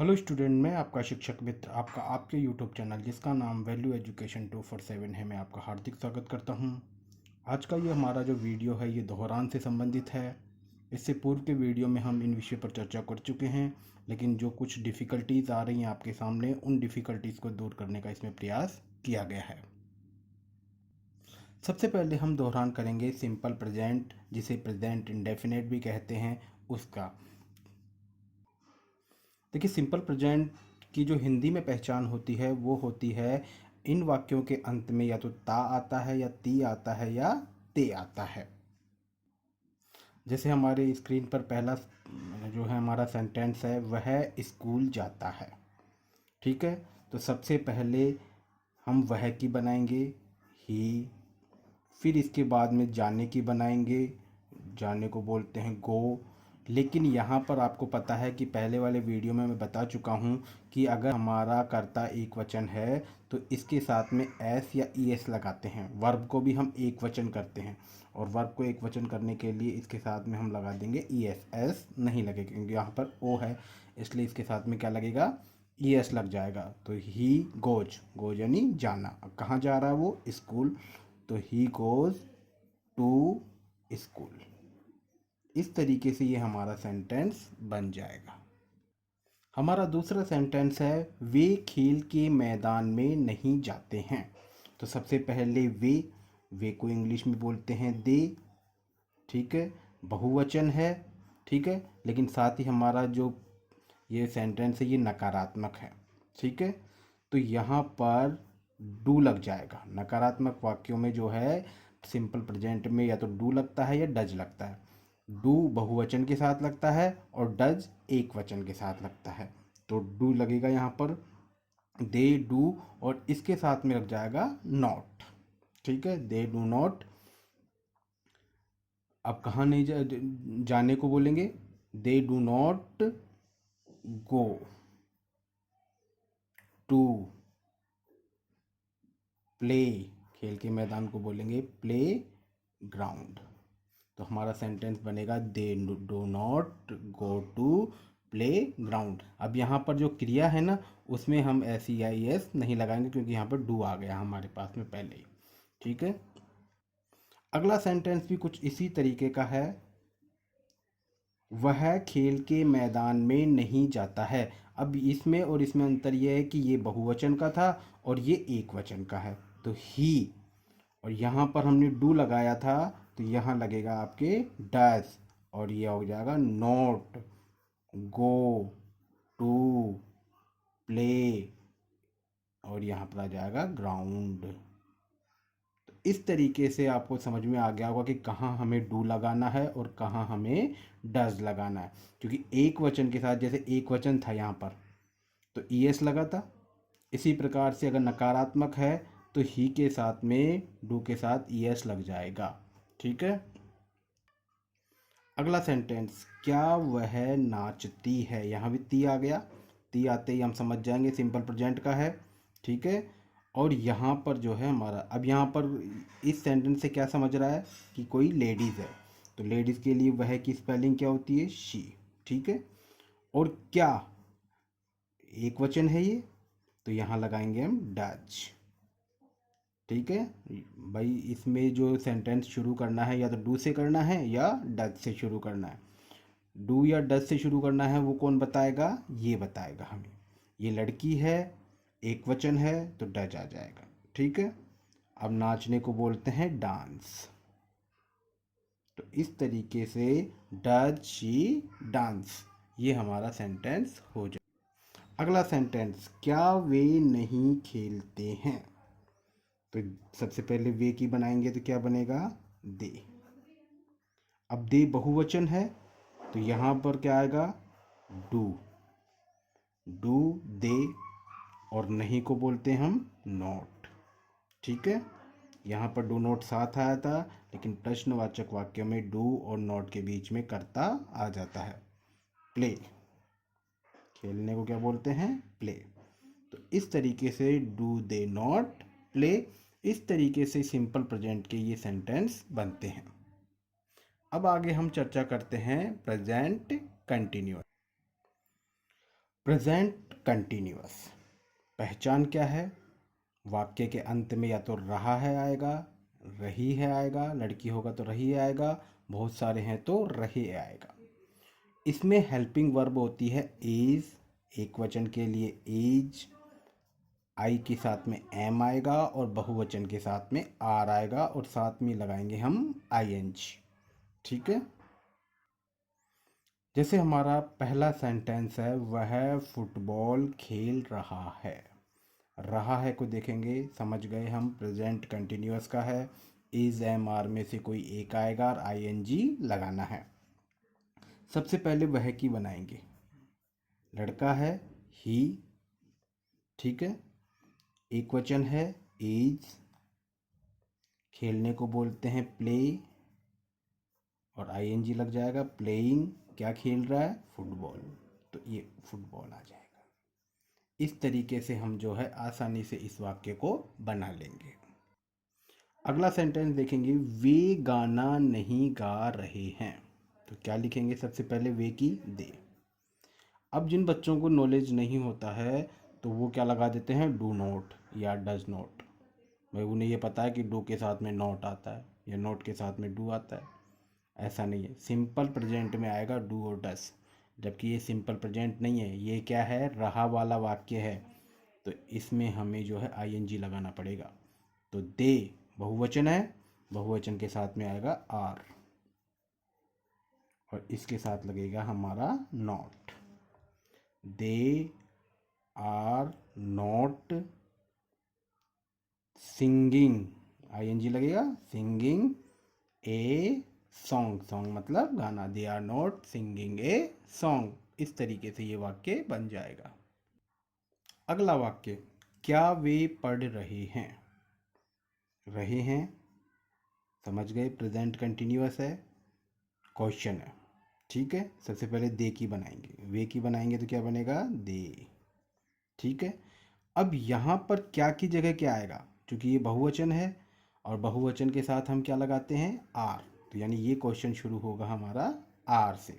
Hello student, मैं आपका शिक्षक मित्र आपका आपके यूट्यूब चैनल जिसका नाम वैल्यू एजुकेशन 247 है, मैं आपका हार्दिक स्वागत करता हूं। आज का ये हमारा जो वीडियो है ये दोहरान से संबंधित है। इससे पूर्व के वीडियो में हम इन विषय पर चर्चा कर चुके हैं, लेकिन जो कुछ डिफ़िकल्टीज़ आ रही हैं आपके सामने, उन डिफ़िकल्टीज़ को दूर करने का इसमें प्रयास किया गया है। सबसे पहले हम दोहरान करेंगे सिंपल प्रेजेंट, जिसे प्रेजेंट इंडेफिनिट भी कहते हैं, उसका। देखिए, सिंपल प्रेजेंट की जो हिंदी में पहचान होती है वो होती है इन वाक्यों के अंत में या तो ता आता है या ती आता है या ते आता है। जैसे हमारे स्क्रीन पर पहला जो है हमारा सेंटेंस है, वह स्कूल जाता है। ठीक है, तो सबसे पहले हम वह की बनाएंगे ही, फिर इसके बाद में जाने की बनाएंगे, जाने को बोलते हैं गो। लेकिन यहाँ पर आपको पता है कि पहले वाले वीडियो में मैं बता चुका हूँ कि अगर हमारा कर्ता एक वचन है तो इसके साथ में एस या ई एस लगाते हैं। वर्ब को भी हम एक वचन करते हैं, और वर्ब को एक वचन करने के लिए इसके साथ में हम लगा देंगे ई एस। एस नहीं लगेगा क्योंकि यहाँ पर ओ है, इसलिए इसके साथ में क्या लगेगा, ई एस लग जाएगा। तो ही गोज, गोज यानी जाना। अब कहाँ जा रहा है वो, स्कूल, तो ही गोज टू स्कूल। इस तरीके से ये हमारा सेंटेंस बन जाएगा। हमारा दूसरा सेंटेंस है, वे खेल के मैदान में नहीं जाते हैं। तो सबसे पहले वे को इंग्लिश में बोलते हैं दे। ठीक है, बहुवचन है। ठीक है, लेकिन साथ ही हमारा जो ये सेंटेंस है ये नकारात्मक है। ठीक है, तो यहाँ पर डू लग जाएगा। नकारात्मक वाक्यों में जो है सिंपल प्रेजेंट में या तो डू लगता है या डज लगता है। डू बहुवचन के साथ लगता है और डज एक वचन के साथ लगता है। तो डू लगेगा यहाँ पर, दे डू, और इसके साथ में लग जाएगा नॉट। ठीक है, दे डू नॉट। अब कहाँ नहीं जाने को बोलेंगे, they do not go to play, खेल के मैदान को बोलेंगे प्ले ग्राउंड। तो हमारा सेंटेंस बनेगा, they do not go to play ground. अब यहाँ पर जो क्रिया है ना, उसमें हम एस ई आई एस नहीं लगाएंगे क्योंकि यहाँ पर डू आ गया हमारे पास में पहले ही। ठीक है, अगला सेंटेंस भी कुछ इसी तरीके का है, वह खेल के मैदान में नहीं जाता है। अब इसमें और इसमें अंतर यह है कि ये बहुवचन का था और ये एक वचन का है। तो ही, और यहाँ पर हमने डू लगाया था तो यहाँ लगेगा आपके डस, और ये हो जाएगा नॉट गो टू प्ले, और यहाँ पर आ जाएगा ग्राउंड। इस तरीके से आपको समझ में आ गया होगा कि कहाँ हमें डू लगाना है और कहाँ हमें डज लगाना है। क्योंकि एक वचन के साथ, जैसे एक वचन था यहाँ पर तो ई एस लगा था, इसी प्रकार से अगर नकारात्मक है तो ही के साथ में डू के साथ ई एस लग जाएगा। ठीक है, अगला सेंटेंस, क्या वह नाचती है। यहाँ भी ती आ गया, ती आते ही हम समझ जाएंगे सिंपल प्रेजेंट का है। ठीक है, और यहाँ पर जो है हमारा, अब यहाँ पर इस सेंटेंस से क्या समझ रहा है कि कोई लेडीज़ है, तो लेडीज़ के लिए वह की स्पेलिंग क्या होती है, शी। ठीक है, और क्या एक वचन है ये, तो यहाँ लगाएंगे हम डच। ठीक है भाई, इसमें जो सेंटेंस शुरू करना है या तो डू से करना है या डच से शुरू करना है। डू या डच से शुरू करना है वो कौन बताएगा, ये बताएगा हमें। ये लड़की है, एक वचन है तो डच आ जाएगा। ठीक है, अब नाचने को बोलते हैं डांस। तो इस तरीके से डज शी डांस, ये हमारा सेंटेंस हो जाए। अगला सेंटेंस, क्या वे नहीं खेलते हैं। तो सबसे पहले वे की बनाएंगे तो क्या बनेगा, दे। अब दे बहुवचन है तो यहाँ पर क्या आएगा, डू। डू दे, और नहीं को बोलते हम नॉट। ठीक है, यहाँ पर डू नॉट साथ आया था, लेकिन प्रश्नवाचक वाक्य में डू और नॉट के बीच में कर्ता आ जाता है। प्ले, खेलने को क्या बोलते हैं, प्ले। तो इस तरीके से डू दे नॉट प्ले, इस तरीके से सिंपल प्रेजेंट के ये सेंटेंस बनते हैं। अब आगे हम चर्चा करते हैं प्रेजेंट कंटिन्यूअस। प्रेजेंट कंटिन्यूअस पहचान क्या है? वाक्य के अंत में या तो रहा है आएगा, रही है आएगा, लड़की होगा तो रही आएगा, बहुत सारे हैं तो रहे आएगा। इसमें हेल्पिंग वर्ब होती है इज, एक वचन के लिए इज, आई के साथ में एम आएगा और बहुवचन के साथ में आर आएगा और साथ में लगाएंगे हम आई एन जी। ठीक है, जैसे हमारा पहला सेंटेंस है, वह फुटबॉल खेल रहा है को देखेंगे, समझ गए हम प्रेजेंट कंटिन्यूअस का है। इज एम आर में से कोई एक आएगा और आई एन जी लगाना है। सबसे पहले वह की बनाएंगे, लड़का है ही, ठीक है, एक वचन है इज, खेलने को बोलते हैं प्ले और आई एन जी लग जाएगा, प्लेइंग, क्या खेल रहा है? फुटबॉल, तो ये फुटबॉल आ जाएगा। इस तरीके से हम जो है आसानी से इस वाक्य को बना लेंगे। अगला सेंटेंस देखेंगे, वे गाना नहीं गा रहे हैं, तो क्या लिखेंगे? सबसे पहले वे की दे। अब जिन बच्चों को नॉलेज नहीं होता है तो वो क्या लगा देते हैं? डू नॉट या डज नॉट। भाई उन्हें ये पता है कि डू के साथ में नॉट आता है या नॉट के साथ में डू आता है, ऐसा नहीं है। सिंपल प्रेजेंट में आएगा डू और डस, जबकि ये सिंपल प्रेजेंट नहीं है, ये क्या है? रहा वाला वाक्य है, तो इसमें हमें जो है आई एन जी लगाना पड़ेगा। तो दे बहुवचन है, बहुवचन के साथ में आएगा आर और इसके साथ लगेगा हमारा not. They are not singing, I N G लगेगा, सिंगिंग ए सॉन्ग, सॉन्ग मतलब गाना, they are not singing a song. इस तरीके से ये वाक्य बन जाएगा। अगला वाक्य, क्या वे पढ़ रहे हैं, समझ गए, प्रेजेंट कंटिन्यूअस है, क्वेश्चन है, ठीक है। सबसे पहले दे की बनाएंगे, वे की बनाएंगे तो क्या बनेगा? दे, ठीक है। अब यहाँ पर क्या की जगह क्या आएगा? क्योंकि ये बहुवचन है और बहुवचन के साथ हम क्या लगाते हैं? आर, तो यानी ये क्वेश्चन शुरू होगा हमारा आर से,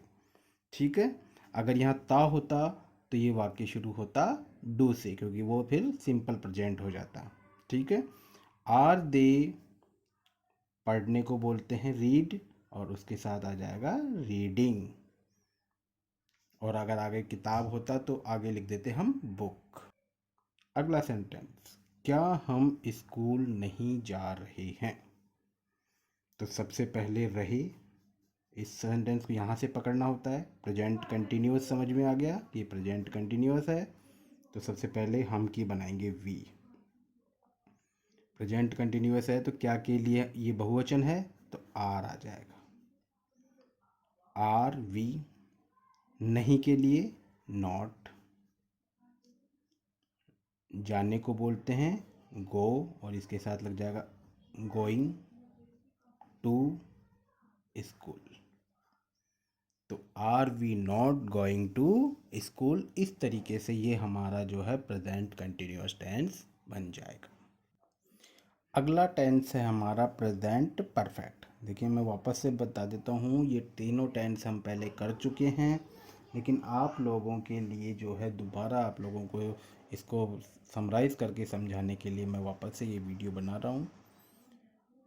ठीक है। अगर यहाँ ता होता तो ये वाक्य शुरू होता डू से, क्योंकि वो फिर सिंपल प्रेजेंट हो जाता, ठीक है। आर दे पढ़ने को बोलते हैं रीड और उसके साथ आ जाएगा रीडिंग, और अगर आगे किताब होता तो आगे लिख देते हम बुक। अगला सेंटेंस, क्या हम स्कूल नहीं जा रहे हैं, तो सबसे पहले रहे, इस सेंटेंस को यहाँ से पकड़ना होता है। प्रेजेंट कंटिन्यूअस समझ में आ गया कि प्रेजेंट कंटिन्यूअस है, तो सबसे पहले हम की बनाएंगे वी। प्रेजेंट कंटिन्यूअस है तो क्या के लिए ये बहुवचन है, तो आर आ जाएगा, आर वी। नहीं के लिए नॉट, जाने को बोलते हैं गो और इसके साथ लग जाएगा गोइंग टू स्कूल, तो are we not going to school. इस तरीके से ये हमारा जो है प्रेजेंट कंटिन्यूअस टेंस बन जाएगा। अगला टेंस है हमारा प्रेजेंट परफेक्ट। देखिए मैं वापस से बता देता हूँ, ये तीनों टेंस हम पहले कर चुके हैं, लेकिन आप लोगों के लिए जो है दोबारा आप लोगों को इसको समराइज़ करके समझाने के लिए मैं वापस से ये वीडियो बना रहा हूँ।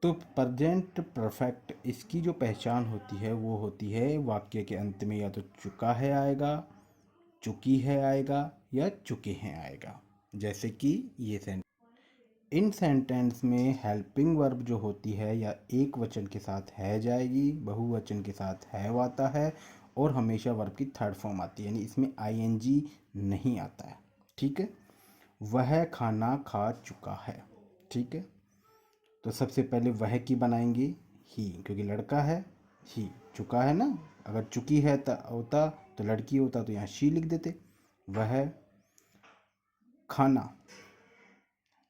तो प्रेजेंट परफेक्ट, इसकी जो पहचान होती है वो होती है वाक्य के अंत में या तो चुका है आएगा, चुकी है आएगा या चुके हैं आएगा। जैसे कि ये सेंटेंस, इन सेंटेंस में हेल्पिंग वर्ब जो होती है या एक वचन के साथ है जाएगी, बहुवचन के साथ हैव आता है और हमेशा वर्ब की थर्ड फॉर्म आती है, यानी इसमें आईएनजी नहीं आता है, ठीक है। वह खाना खा चुका है, ठीक है। तो सबसे पहले वह की बनाएंगे ही, क्योंकि लड़का है, ही चुका है ना, अगर चुकी है होता तो लड़की होता तो यहाँ शी लिख देते। वह खाना,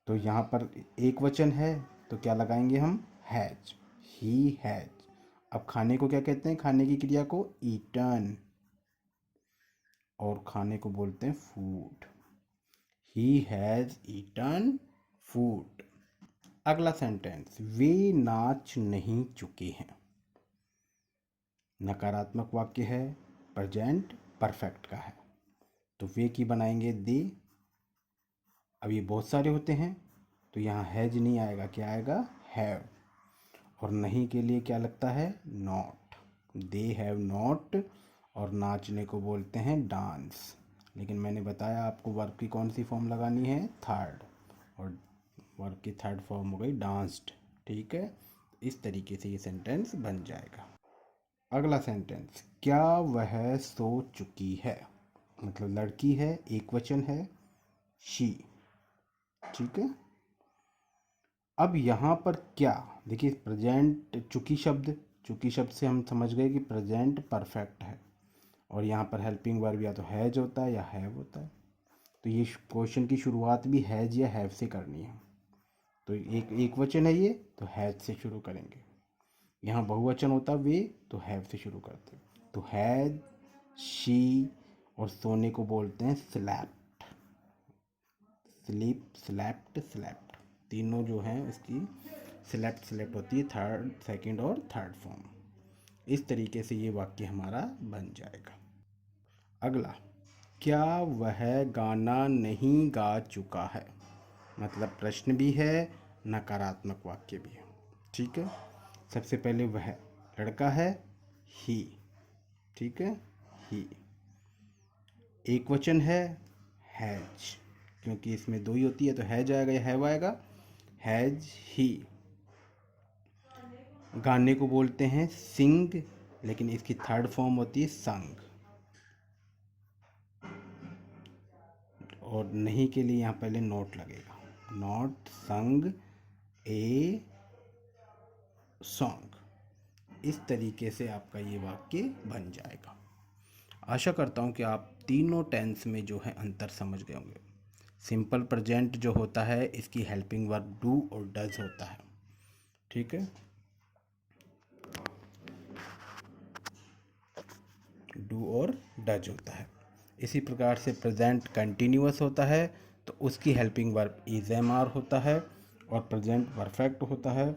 तो यहाँ पर एक वचन है तो क्या लगाएंगे हम? Has, he has. अब खाने को क्या कहते हैं? खाने की क्रिया को ईटन, और खाने को बोलते हैं food, he has eaten food. अगला सेंटेंस, वे नाच नहीं चुके हैं, नकारात्मक वाक्य है, प्रेजेंट परफेक्ट का है, तो वे की बनाएंगे दे। अब ये बहुत सारे होते हैं तो यहाँ हैज नहीं आएगा, क्या आएगा, हैव। और नहीं के लिए क्या लगता है, नॉट। They have not. और नाचने को बोलते हैं डांस। लेकिन मैंने बताया आपको वर्ब की कौन सी फॉर्म लगानी है, थर्ड। और वर्ब की थर्ड फॉर्म हो गई डांस्ड। ठीक है, इस तरीके से ये सेंटेंस बन जाएगा। अगला सेंटेंस, क्या वह सो चुकी है। मतलब लड़की है, एक वचन है, शी। ठीक है। अब यहाँ पर क्या, देखिए प्रेजेंट चूंकि शब्द से हम समझ गए कि प्रेजेंट परफेक्ट है। और यहाँ पर हेल्पिंग वर्ब या तो हैज होता है या हैव होता है। तो ये क्वेश्चन की शुरुआत भी हैज या हैव से करनी है। तो एक वचन है ये, तो हैज से शुरू करेंगे। यहाँ बहुवचन होता वे, तो हैव से शुरू करते। तो हैज, शी, और सोने को बोलते हैं स्लैप्ड। स्लीप, स्लैप्ड, स्लैप्ड, तीनों जो हैं उसकी स्लेप्ट होती है थर्ड, सेकंड और थर्ड फॉर्म। इस तरीके से ये वाक्य हमारा बन जाएगा। अगला, क्या वह गाना नहीं गा चुका है। मतलब प्रश्न भी है, नकारात्मक वाक्य भी है। ठीक है। सबसे पहले वह लड़का है, ही। ठीक है, ही। एक वचन है, हैज, क्योंकि इसमें दो ही होती है तो हैज आएगा या हैव आएगा, हैज ही। गाने को बोलते हैं सिंग, लेकिन इसकी थर्ड फॉर्म होती है संग। और नहीं के लिए यहाँ पहले नोट लगेगा, नॉट संग ए सॉन्ग। इस तरीके से आपका ये वाक्य बन जाएगा। आशा करता हूँ कि आप तीनों टेंस में जो है अंतर समझ गए होंगे। सिंपल प्रेजेंट जो होता है इसकी हेल्पिंग वर्ब डू और डज होता है। ठीक है, डू और डज होता है। इसी प्रकार से प्रेजेंट कंटिन्यूअस होता है तो उसकी helping verb is am are होता है। और प्रेजेंट परफेक्ट होता है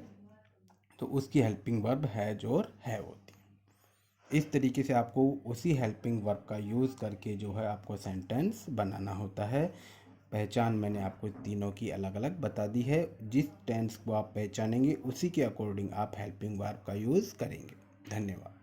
तो उसकी हेल्पिंग वर्ब हैज और हैव होती है। इस तरीके से आपको उसी हेल्पिंग वर्ब का यूज़ करके जो है आपको सेंटेंस बनाना होता है। पहचान मैंने आपको तीनों की अलग अलग बता दी है। जिस टेंस को आप पहचानेंगे उसी के अकॉर्डिंग आप हेल्पिंग वर्ब का यूज़ करेंगे। धन्यवाद।